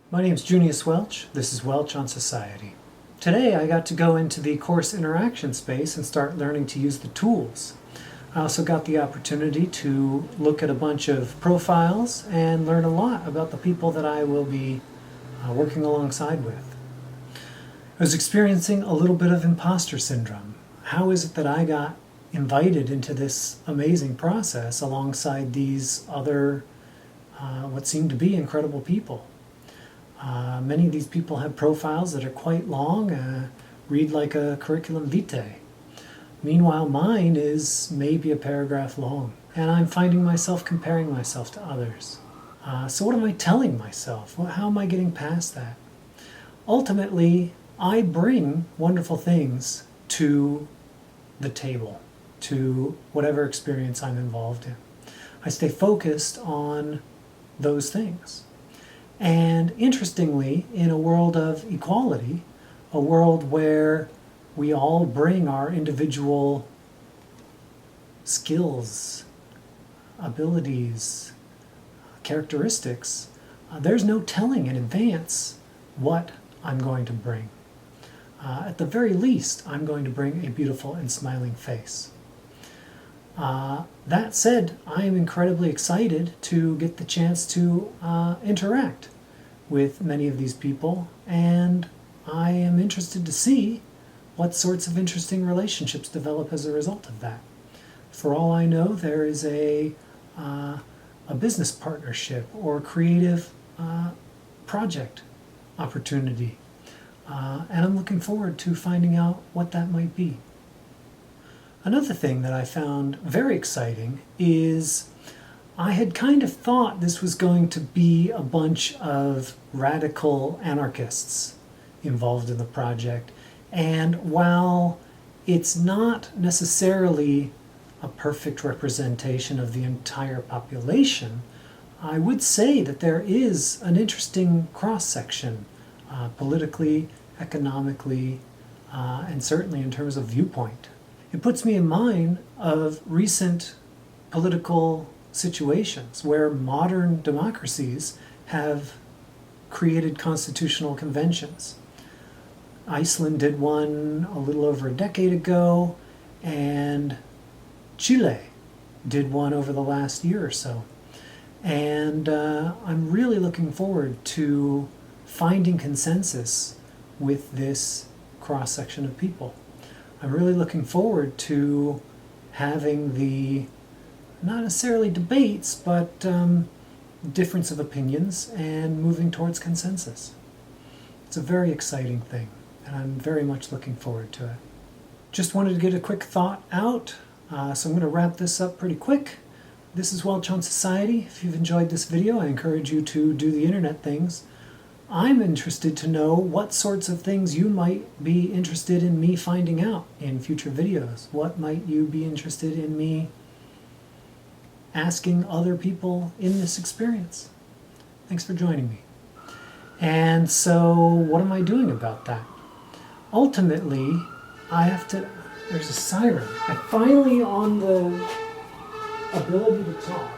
My name is Junius Welch. This is Welch on Society. Today I got to go into the course interaction space and start learning to use the tools. I also got the opportunity to look at a bunch of profiles and learn a lot about the people that I will be working alongside with. I was experiencing a little bit of imposter syndrome. How is it that I got invited into this amazing process alongside these other what seemed to be incredible people? Many of these people have profiles that are quite long, read like a curriculum vitae. Meanwhile, mine is maybe a paragraph long, and I'm finding myself comparing myself to others. So what am I telling myself? How am I getting past that? Ultimately, I bring wonderful things to the table, to whatever experience I'm involved in. I stay focused on those things. And interestingly, in a world of equality, a world where we all bring our individual skills, abilities, characteristics, there's no telling in advance what I'm going to bring. At the very least, I'm going to bring a beautiful and smiling face. That said, I am incredibly excited to get the chance to interact with many of these people, and I am interested to see what sorts of interesting relationships develop as a result of that. For all I know, there is a business partnership or creative project opportunity, and I'm looking forward to finding out what that might be. Another thing that I found very exciting is I had kind of thought this was going to be a bunch of radical anarchists involved in the project. And while it's not necessarily a perfect representation of the entire population, I would say that there is an interesting cross-section, politically, economically, and certainly in terms of viewpoint. It puts me in mind of recent political situations where modern democracies have created constitutional conventions. Iceland did one a little over a decade ago, and Chile did one over the last year or so. And I'm really looking forward to finding consensus with this cross-section of people. I'm really looking forward to having the, not necessarily debates, but difference of opinions and moving towards consensus. It's a very exciting thing, and I'm very much looking forward to it. Just wanted to get a quick thought out, so I'm going to wrap this up pretty quick. This is Welch on Society. If you've enjoyed this video, I encourage you to do the internet things. I'm interested to know what sorts of things you might be interested in me finding out in future videos. What might you be interested in me asking other people in this experience? Thanks for joining me. And so what am I doing about that? Ultimately, I have to, there's a siren. I'm finally on the ability to talk.